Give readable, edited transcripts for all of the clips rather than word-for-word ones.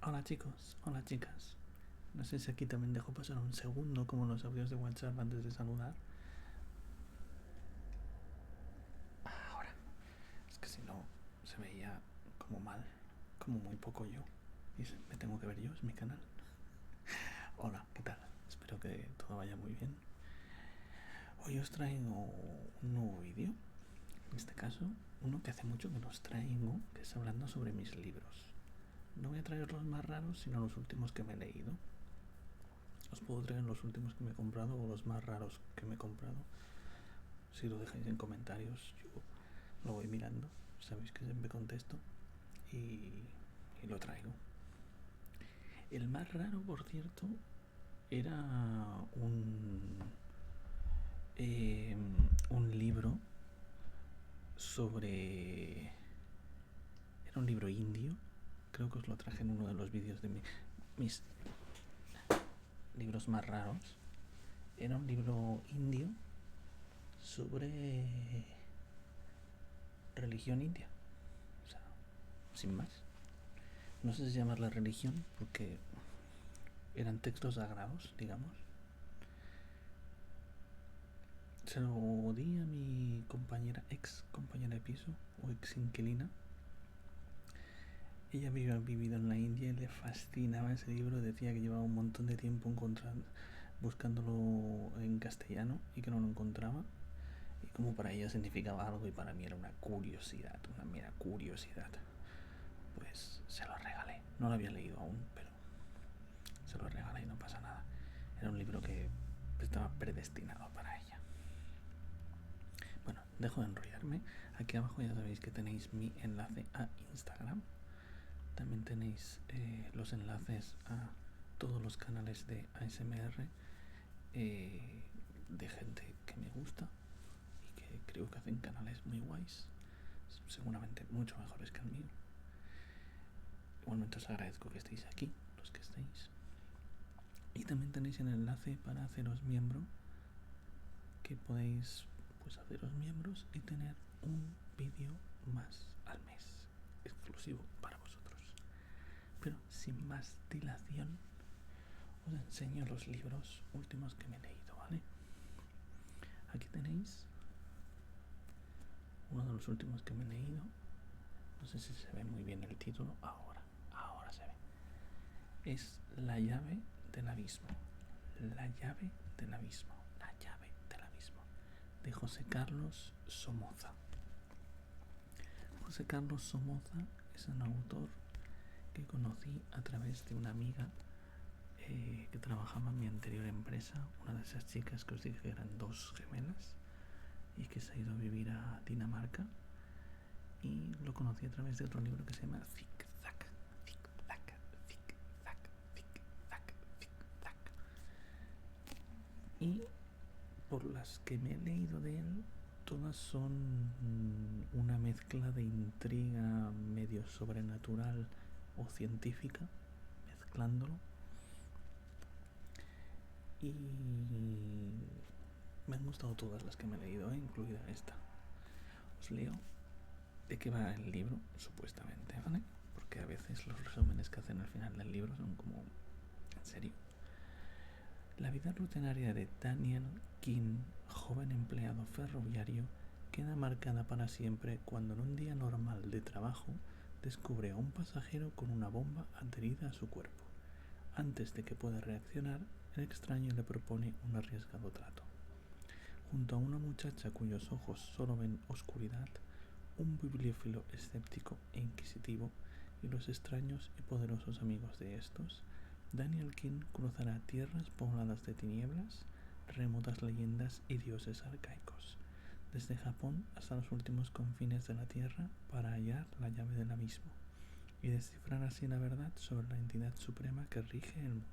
Hola chicos, hola chicas. No sé si aquí también dejo pasar un segundo como los audios de WhatsApp antes de saludar. Ahora, es que si no se veía como mal, como muy poco yo. Y me tengo que ver yo, es mi canal. Hola, ¿qué tal? Espero que todo vaya muy bien. Hoy os traigo un nuevo vídeo. En este caso, uno que hace mucho que no os traigo, que es hablando sobre mis libros. No voy a traer los más raros, sino los últimos que me he leído. Os puedo traer los últimos que me he comprado o los más raros que me he comprado. Si lo dejáis en comentarios, yo lo voy mirando. Sabéis que siempre contesto y lo traigo. El más raro, por cierto, era un libro sobre... Era un libro indio. Creo que os lo traje en uno de los vídeos de mis libros más raros. Era un libro indio sobre religión india. O sea, sin más. No sé si llamarla religión porque eran textos sagrados, digamos. Se lo di a mi compañera, ex compañera de piso o ex inquilina. Ella había vivido en la India y le fascinaba ese libro. Decía que llevaba un montón de tiempo buscándolo en castellano y que no lo encontraba. Y como para ella significaba algo y para mí era una curiosidad, una mera curiosidad. Pues se lo regalé. No lo había leído aún, pero se lo regalé y no pasa nada. Era un libro que estaba predestinado para ella. Bueno, dejo de enrollarme. Aquí abajo ya sabéis que tenéis mi enlace a Instagram. También tenéis los enlaces a todos los canales de ASMR de gente que me gusta y que creo que hacen canales muy guays, seguramente mucho mejores que el mío. Igualmente os agradezco que estéis aquí, los que estéis. Y también tenéis el enlace para haceros miembro, que podéis pues haceros miembros y tener un vídeo más al mes exclusivo para vosotros. Pero sin más dilación, os enseño los libros últimos que me he leído, ¿vale? Aquí tenéis uno de los últimos que me he leído. No sé si se ve muy bien el título. Ahora se ve. Es La llave del abismo. La llave del abismo. La llave del abismo. De José Carlos Somoza. José Carlos Somoza es un autor que conocí a través de una amiga que trabajaba en mi anterior empresa, una de esas chicas que os dije que eran dos gemelas y que se ha ido a vivir a Dinamarca, y lo conocí a través de otro libro que se llama Zig Zag, Zig Zag, Zig Zag, Zig Zag, Zig Zag. Y por las que me he leído de él, todas son una mezcla de intriga medio sobrenatural o científica, mezclándolo. Y me han gustado todas las que me he leído, incluida esta. Os leo de qué va el libro, supuestamente, ¿vale? Porque a veces los resúmenes que hacen al final del libro son como... ¿En serio? La vida rutinaria de Daniel King, joven empleado ferroviario, queda marcada para siempre cuando en un día normal de trabajo descubre a un pasajero con una bomba adherida a su cuerpo. Antes de que pueda reaccionar, el extraño le propone un arriesgado trato. Junto a una muchacha cuyos ojos solo ven oscuridad, un bibliófilo escéptico e inquisitivo y los extraños y poderosos amigos de estos, Daniel King cruzará tierras pobladas de tinieblas, remotas leyendas y dioses arcaicos, desde Japón hasta los últimos confines de la Tierra para hallar la llave del abismo y descifrar así la verdad sobre la entidad suprema que rige el mundo.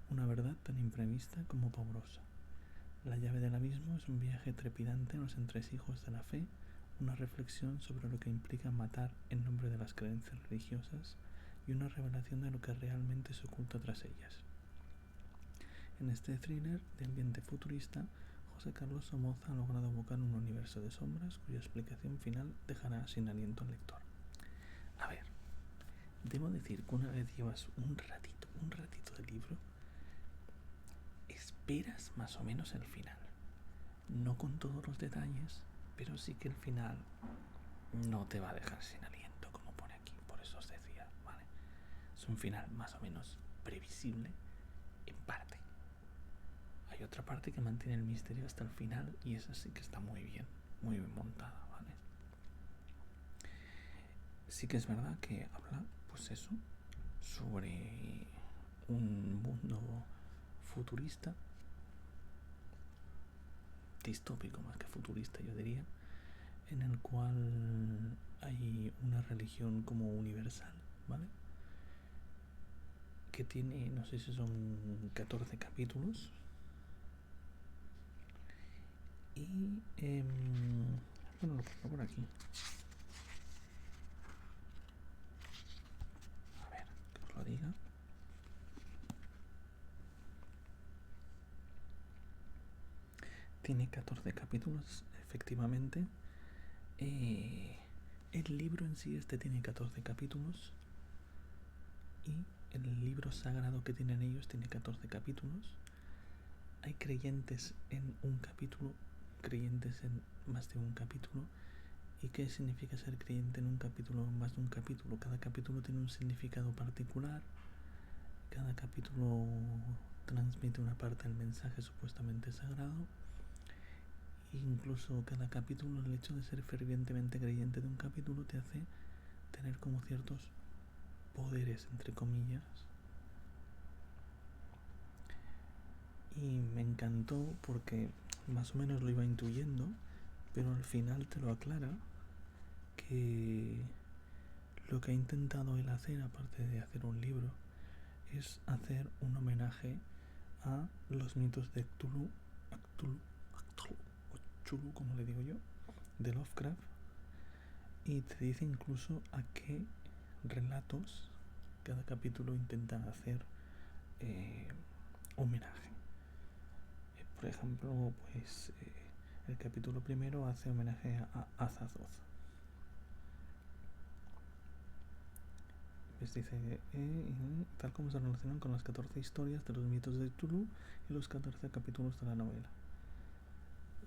Una verdad tan imprevista como pavorosa. La llave del abismo es un viaje trepidante en los entresijos de la fe, una reflexión sobre lo que implica matar en nombre de las creencias religiosas y una revelación de lo que realmente se oculta tras ellas. En este thriller de ambiente futurista, José Carlos Somoza ha logrado evocar un universo de sombras cuya explicación final dejará sin aliento al lector. A ver, debo decir que una vez llevas un ratito de libro, esperas más o menos el final. No con todos los detalles, pero sí que el final no te va a dejar sin aliento, como pone aquí. Por eso os decía, ¿vale? Es un final más o menos previsible en parte. Hay otra parte que mantiene el misterio hasta el final y esa sí que está muy bien montada, ¿vale? Sí que es verdad que habla, pues eso, sobre un mundo futurista, distópico más que futurista, yo diría, en el cual hay una religión como universal, ¿vale? Que tiene, no sé si son 14 capítulos. Y, bueno, lo pongo por aquí. A ver, que os lo diga. Tiene 14 capítulos, efectivamente. El libro en sí tiene 14 capítulos. Y el libro sagrado que tienen ellos tiene 14 capítulos. Hay creyentes en un capítulo, creyentes en más de un capítulo. ¿Y qué significa ser creyente en un capítulo o más de un capítulo? Cada capítulo tiene un significado particular. Cada capítulo transmite una parte del mensaje supuestamente sagrado. E incluso cada capítulo, el hecho de ser fervientemente creyente de un capítulo te hace tener como ciertos poderes, entre comillas. Y me encantó porque más o menos lo iba intuyendo, pero al final te lo aclara que lo que ha intentado él hacer, aparte de hacer un libro, es hacer un homenaje a los mitos de Cthulhu, como le digo yo, de Lovecraft, y te dice incluso a qué relatos cada capítulo intenta hacer homenaje. Por ejemplo, pues el capítulo primero hace homenaje a Azathoth. Pues dice, tal como se relacionan con las 14 historias de los mitos de Cthulhu y los 14 capítulos de la novela.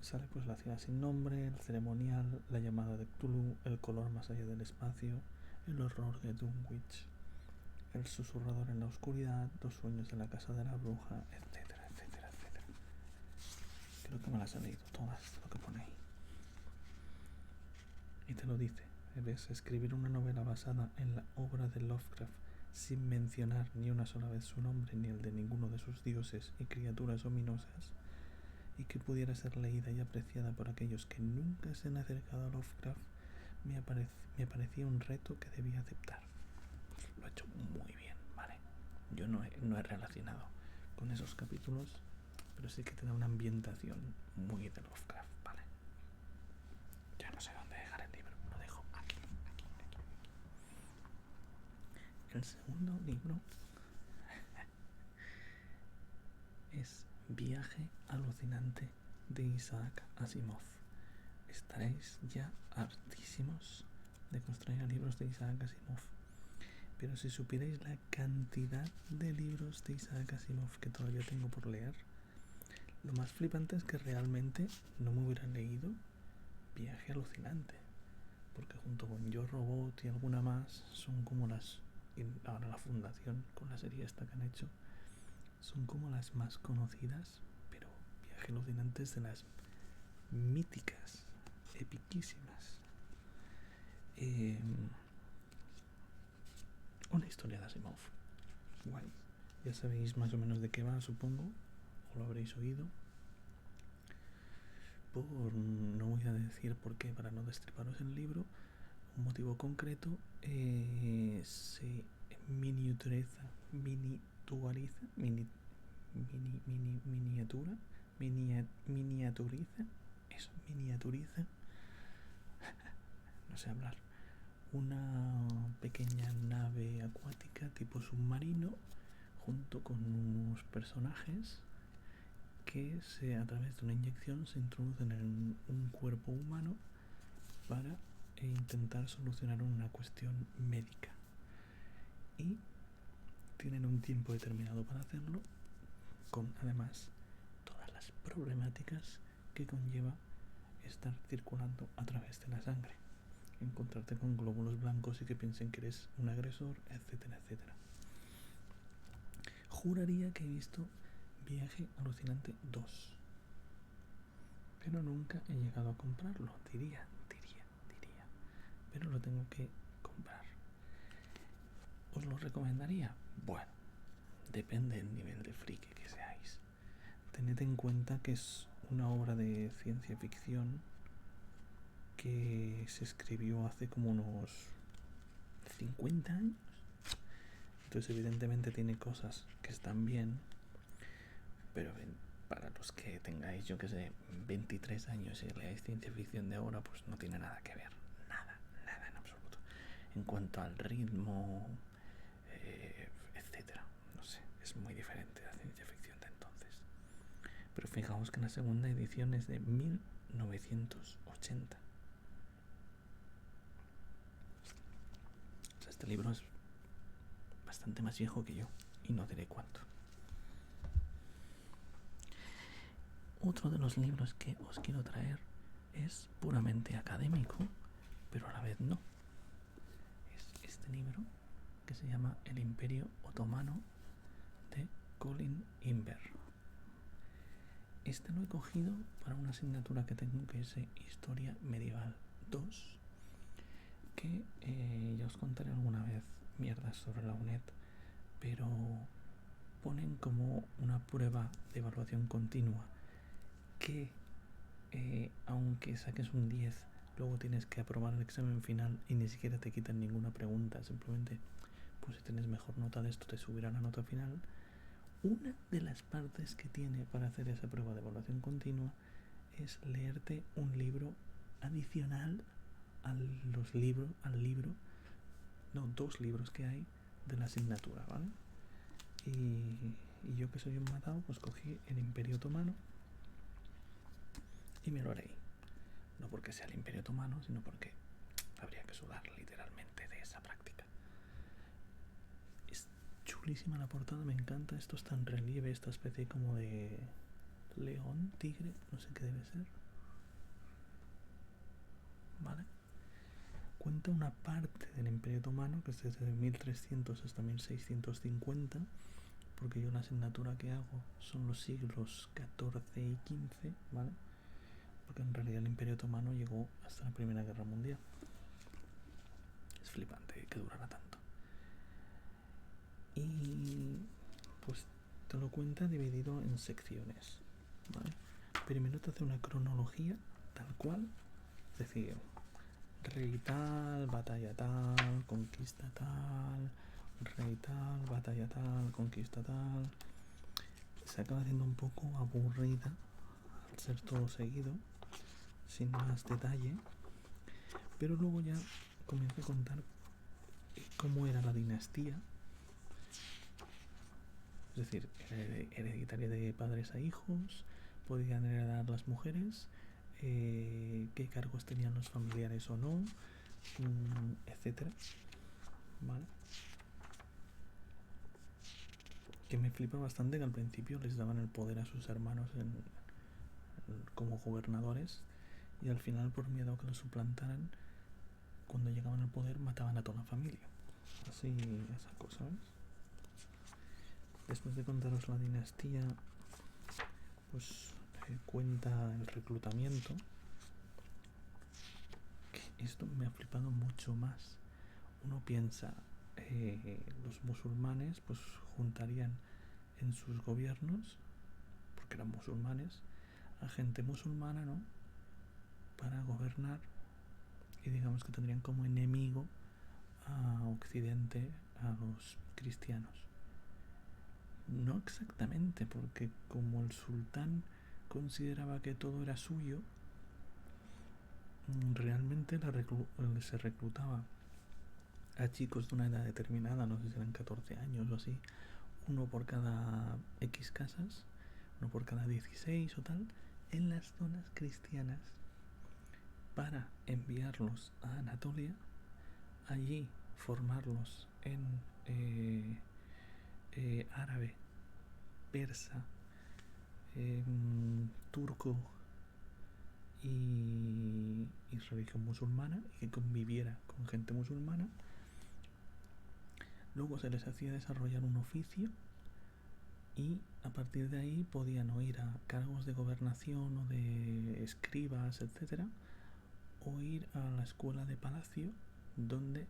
Sale pues la ciudad sin nombre, el ceremonial, la llamada de Cthulhu, el color más allá del espacio, el horror de Dunwich, el susurrador en la oscuridad, los sueños de la casa de la bruja, etcétera, etcétera, etcétera. Creo que me las he leído todas, lo que pone ahí. Y te lo dice, ¿ves? Escribir una novela basada en la obra de Lovecraft sin mencionar ni una sola vez su nombre ni el de ninguno de sus dioses y criaturas ominosas, y que pudiera ser leída y apreciada por aquellos que nunca se han acercado a Lovecraft, me parecía un reto que debía aceptar. Lo he hecho muy bien, ¿vale? Yo no he relacionado con esos capítulos, pero sí que te da una ambientación muy de Lovecraft, ¿vale? Ya no sé dónde dejar el libro, lo dejo aquí. El segundo libro es Viaje alucinante de Isaac Asimov. Estaréis ya hartísimos de que os traiga libros de Isaac Asimov, pero si supierais la cantidad de libros de Isaac Asimov que todavía tengo por leer, lo más flipante es que realmente no me hubiera leído Viaje alucinante, porque junto con Yo Robot y alguna más son como las, y ahora la Fundación con la serie esta que han hecho, son como las más conocidas, pero Viaje alucinante es de las míticas, epiquísimas. Una historia de Asimov, guay. Ya sabéis más o menos de qué va, supongo, o lo habréis oído. No voy a decir por qué para no destriparos el libro. Un motivo concreto, se miniaturiza, no sé hablar, una pequeña nave acuática tipo submarino junto con unos personajes que a través de una inyección se introducen en un cuerpo humano para intentar solucionar una cuestión médica. tienen un tiempo determinado para hacerlo, con además todas las problemáticas que conlleva estar circulando a través de la sangre, encontrarte con glóbulos blancos y que piensen que eres un agresor, etcétera, etcétera. Juraría que he visto Viaje Alucinante 2, pero nunca he llegado a comprarlo. Diría, pero lo tengo que comprar. ¿Os lo recomendaría? Bueno, depende del nivel de friki que seáis. Tened en cuenta que es una obra de ciencia ficción que se escribió hace como unos 50 años. Entonces evidentemente tiene cosas que están bien, pero para los que tengáis, yo que sé, 23 años y leáis ciencia ficción de ahora, pues no tiene nada que ver. Nada en absoluto. En cuanto al ritmo, etcétera, no sé, es muy diferente de la ciencia ficción de entonces. Pero fijaos que la segunda edición es de 1980. O sea, este libro es bastante más viejo que yo, y no diré cuánto. Otro de los libros que os quiero traer es puramente académico, pero a la vez no. Es este libro que se llama El Imperio Otomano de Colin Imber. Este lo he cogido para una asignatura que tengo, que es Historia Medieval 2, que ya os contaré alguna vez mierdas sobre la UNED, pero ponen como una prueba de evaluación continua que aunque saques un 10, luego tienes que aprobar el examen final y ni siquiera te quitan ninguna pregunta, simplemente pues si tienes mejor nota de esto te subirá la nota final. Una de las partes que tiene para hacer esa prueba de evaluación continua es leerte un libro adicional al libro, no, 2 libros que hay de la asignatura, ¿vale? Y yo, que soy un matado, pues cogí El Imperio Otomano y me lo leí. No porque sea el Imperio Otomano, sino porque habría que sudar literalmente de esa práctica. Es chulísima la portada, me encanta. Esto está en relieve, esta especie como de león, tigre, no sé qué debe ser. ¿Vale? Cuenta una parte del Imperio Otomano, que es desde 1300 hasta 1650, porque yo la asignatura que hago son los siglos XIV y XV, ¿vale? Porque en realidad el Imperio Otomano llegó hasta la Primera Guerra Mundial. Es flipante que durara tanto. Y pues te lo cuenta dividido en secciones, ¿vale? Primero te hace una cronología tal cual, es decir, rey tal, batalla tal, conquista tal, rey tal, batalla tal, conquista tal. Se acaba haciendo un poco aburrida al ser todo seguido, sin más detalle, pero luego ya comienza a contar cómo era la dinastía, es decir, hereditaria de padres a hijos, podían heredar las mujeres, qué cargos tenían los familiares o no, etcétera, ¿vale? Que me flipa bastante que al principio les daban el poder a sus hermanos como gobernadores, y al final, por miedo a que los suplantaran, cuando llegaban al poder mataban a toda la familia. Así, esa cosa, ¿ves? Después de contaros la dinastía, pues cuenta el reclutamiento, que esto me ha flipado mucho más. Uno piensa, los musulmanes pues juntarían en sus gobiernos, porque eran musulmanes, a gente musulmana, ¿no?, para gobernar, y digamos que tendrían como enemigo a Occidente, a los cristianos. No exactamente, porque como el sultán consideraba que todo era suyo, realmente se reclutaba a chicos de una edad determinada, no sé si eran 14 años o así, uno por cada X casas, uno por cada 16 o tal, en las zonas cristianas, para enviarlos a Anatolia, allí formarlos en árabe, persa, turco y religión musulmana, y que conviviera con gente musulmana. Luego se les hacía desarrollar un oficio y a partir de ahí podían o ir a cargos de gobernación o de escribas, etcétera, o ir a la escuela de palacio, donde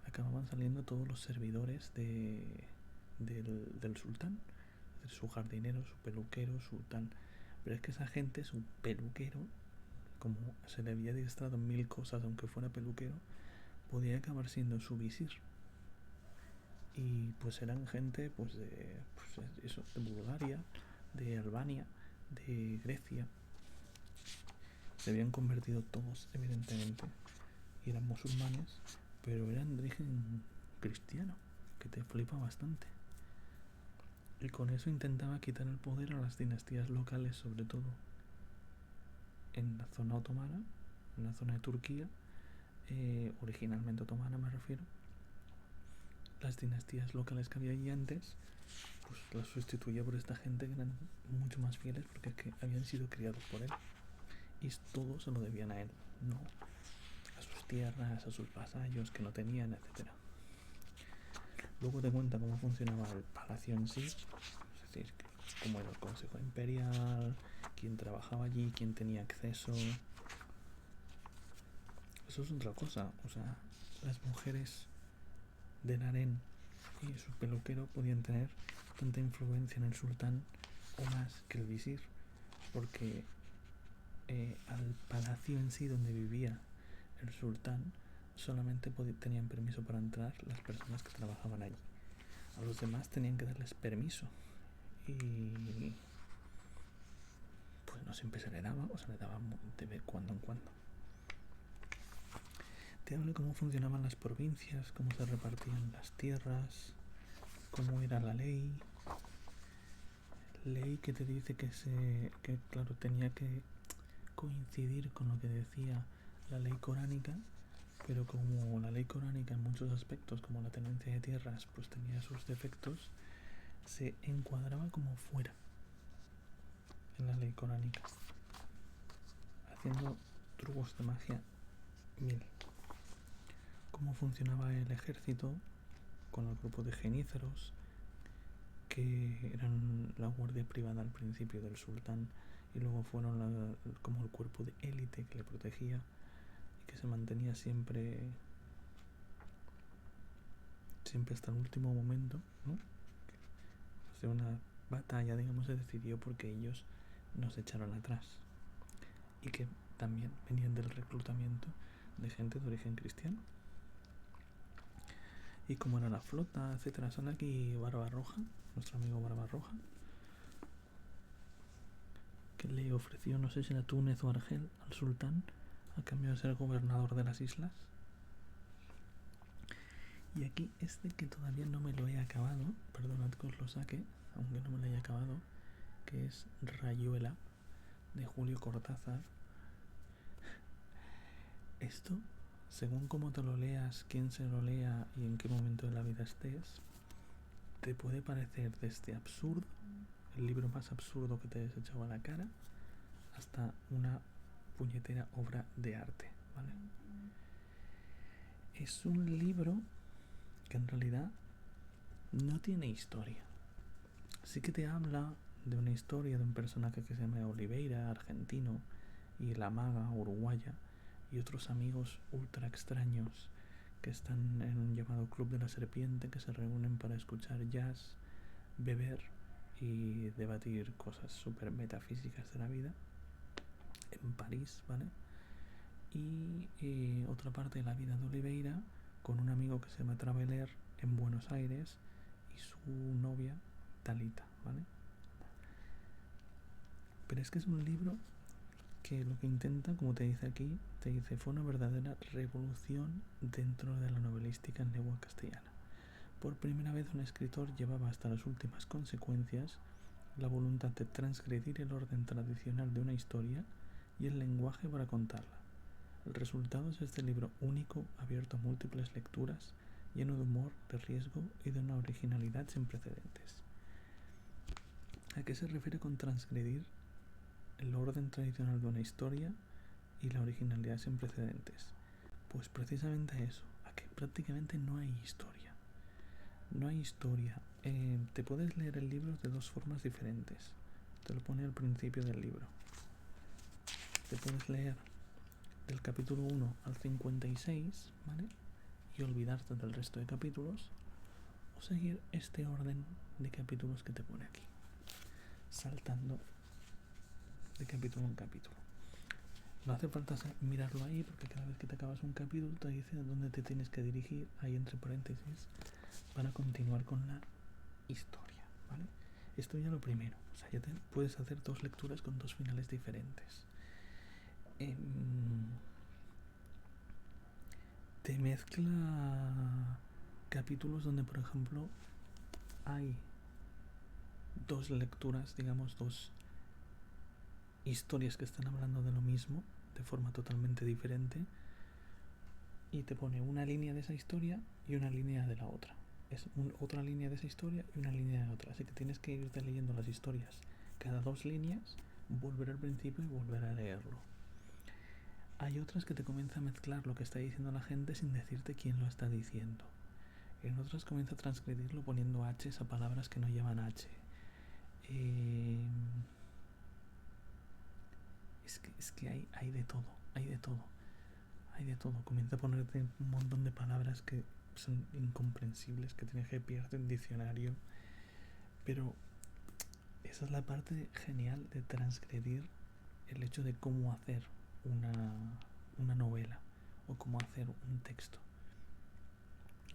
acababan saliendo todos los servidores del sultán, su jardinero, su peluquero, su tal. Pero es que esa gente, su peluquero, como se le había adiestrado en 1000 cosas, aunque fuera peluquero, podía acabar siendo su visir. Y pues eran gente pues de Bulgaria, de Albania, de Grecia. Se habían convertido todos, evidentemente, y eran musulmanes, pero eran de origen cristiano, que te flipa bastante. Y con eso intentaba quitar el poder a las dinastías locales, sobre todo en la zona otomana, en la zona de Turquía, originalmente otomana me refiero. Las dinastías locales que había allí antes, pues las sustituía por esta gente que eran mucho más fieles, porque es que habían sido criados por él y todo se lo debían a él, no a sus tierras, a sus vasallos que no tenían, etcétera. Luego te cuenta cómo funcionaba el palacio en sí, es decir, cómo era el consejo imperial, quién trabajaba allí, quién tenía acceso. Eso es otra cosa, o sea, las mujeres del harén y su peluquero podían tener tanta influencia en el sultán o más que el visir, porque al palacio en sí donde vivía el sultán solamente tenían permiso para entrar las personas que trabajaban allí. A los demás tenían que darles permiso y pues no siempre se le daba, o se le daba de cuando en cuando. Te hablo de cómo funcionaban las provincias, cómo se repartían las tierras, cómo era la ley que te dice que claro, tenía que coincidir con lo que decía la ley coránica, pero como la ley coránica en muchos aspectos, como la tenencia de tierras, pues tenía sus defectos, se encuadraba como fuera en la ley coránica, haciendo trucos de magia 1000. Cómo funcionaba el ejército con el grupo de genízaros, que eran la guardia privada al principio del sultán y luego fueron como el cuerpo de élite que le protegía y que se mantenía siempre hasta el último momento, ¿no? Hace una batalla, digamos, se decidió porque ellos no se echaron atrás y que también venían del reclutamiento de gente de origen cristiano. Y como era la flota, etcétera. Sale aquí Barbarroja, nuestro amigo Barbarroja, que le ofreció, no sé si era Túnez o Argel, al sultán a cambio de ser gobernador de las islas. Y aquí este que todavía no me lo he acabado, perdonad que os lo saque, aunque no me lo haya acabado, que es Rayuela, de Julio Cortázar. Esto, según cómo te lo leas, quién se lo lea y en qué momento de la vida estés, te puede parecer desde absurdo, el libro más absurdo que te hayas echado a la cara, hasta una puñetera obra de arte, ¿vale? Es un libro que en realidad no tiene historia. Sí que te habla de una historia de un personaje que se llama Oliveira, argentino, y la maga uruguaya, y otros amigos ultra extraños que están en un llamado Club de la Serpiente, que se reúnen para escuchar jazz, beber y debatir cosas súper metafísicas de la vida en París, ¿vale? Y otra parte de la vida de Oliveira con un amigo que se llama Traveler en Buenos Aires y su novia Talita, ¿vale? Pero es que es un libro que lo que intenta, como te dice aquí, te dice, fue una verdadera revolución dentro de la novelística en lengua castellana. Por primera vez un escritor llevaba hasta las últimas consecuencias la voluntad de transgredir el orden tradicional de una historia y el lenguaje para contarla. El resultado es este libro único, abierto a múltiples lecturas lleno de humor, de riesgo y de una originalidad sin precedentes. ¿A qué se refiere con transgredir el orden tradicional de una historia y la originalidad sin precedentes? Pues precisamente a eso, a que prácticamente no hay historia. No hay historia. Te puedes leer el libro de dos formas diferentes. Te lo pone al principio del libro. Te puedes leer del capítulo 1 al 56, ¿vale? Y olvidarte del resto de capítulos, o seguir este orden de capítulos que te pone aquí, saltando de capítulo en capítulo. No hace falta mirarlo ahí, porque cada vez que te acabas un capítulo te dice dónde te tienes que dirigir, ahí entre paréntesis, para continuar con la historia, ¿vale? Esto ya lo primero, o sea, ya puedes hacer dos lecturas con dos finales diferentes. Te mezcla capítulos donde, por ejemplo, hay dos lecturas, digamos, dos historias que están hablando de lo mismo de forma totalmente diferente, y te pone una línea de esa historia y una línea de la otra. Es otra línea de esa historia y una línea de otra, así que tienes que irte leyendo las historias cada dos líneas, volver al principio y volver a leerlo. Hay otras que te comienza a mezclar lo que está diciendo la gente sin decirte quién lo está diciendo. En otras comienza a transgredirlo poniendo H's a palabras que no llevan H. Es que hay de todo, hay de todo. Hay de todo. Comienza a ponerte un montón de palabras que son incomprensibles, que tienes que pillar en diccionario. Pero esa es la parte genial de transgredir el hecho de cómo hacer una novela o cómo hacer un texto.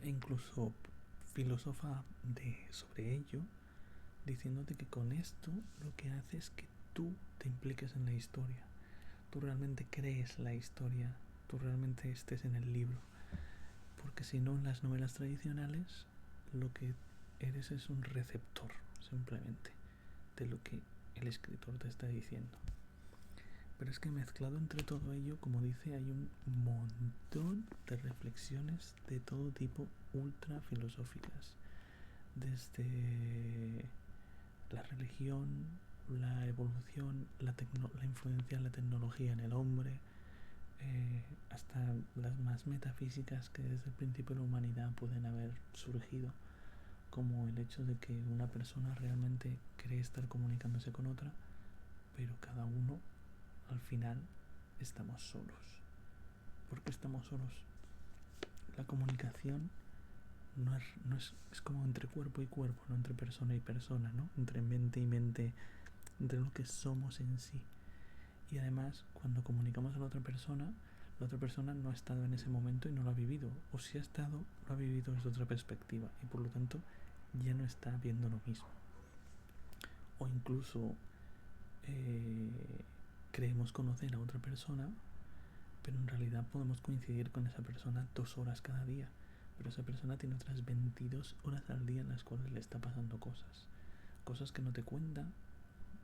E incluso filósofa sobre ello, diciéndote que con esto lo que hace es que tú te impliques en la historia. Tú realmente crees la historia, tú realmente estés en el libro. Porque si no, en las novelas tradicionales lo que eres es un receptor, simplemente, de lo que el escritor te está diciendo. Pero es que mezclado entre todo ello, como dice, hay un montón de reflexiones de todo tipo ultra filosóficas. Desde la religión, la evolución, la influencia de la tecnología en el hombre, hasta las más metafísicas que desde el principio de la humanidad pueden haber surgido, como el hecho de que una persona realmente cree estar comunicándose con otra, pero cada uno al final estamos solos. ¿Por qué estamos solos? La comunicación no es como entre cuerpo y cuerpo, no entre persona y persona, ¿no? Entre mente y mente, entre lo que somos en sí. Y además, cuando comunicamos a la otra persona no ha estado en ese momento y no lo ha vivido. O si ha estado, lo ha vivido desde otra perspectiva y por lo tanto ya no está viendo lo mismo. O incluso creemos conocer a otra persona, pero en realidad podemos coincidir con esa persona 2 horas cada día. Pero esa persona tiene otras 22 horas al día en las cuales le está pasando cosas. Cosas que no te cuenta,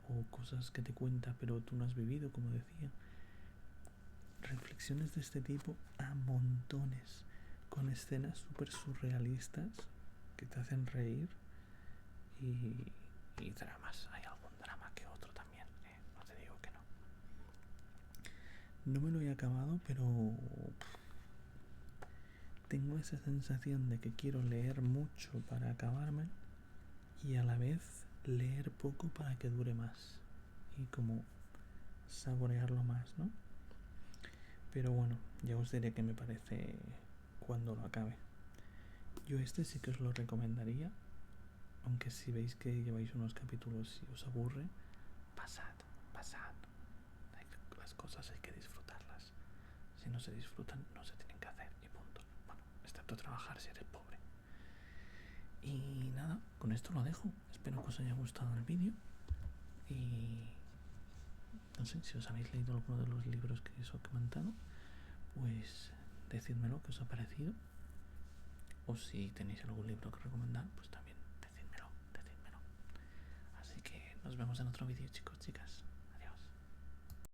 o cosas que te cuenta pero tú no has vivido, como decía. Reflexiones de este tipo a montones, con escenas súper surrealistas que te hacen reír y dramas. Hay algún drama que otro también, no te digo que no. No me lo he acabado, pero tengo esa sensación de que quiero leer mucho para acabarme y a la vez leer poco para que dure más y como saborearlo más, ¿no? Pero bueno, ya os diré qué me parece cuando lo acabe. Yo este sí que os lo recomendaría, aunque si veis que lleváis unos capítulos y os aburre, pasad. Las cosas hay que disfrutarlas. Si no se disfrutan, no se tienen que hacer y punto. Bueno, excepto trabajar si eres pobre. Y nada, con esto lo dejo. Espero que os haya gustado el vídeo y no sé si os habéis leído alguno de los libros que os he comentado, pues decídmelo qué os ha parecido, o si tenéis algún libro que recomendar, pues también decídmelo. Así que nos vemos en otro vídeo, chicos, chicas.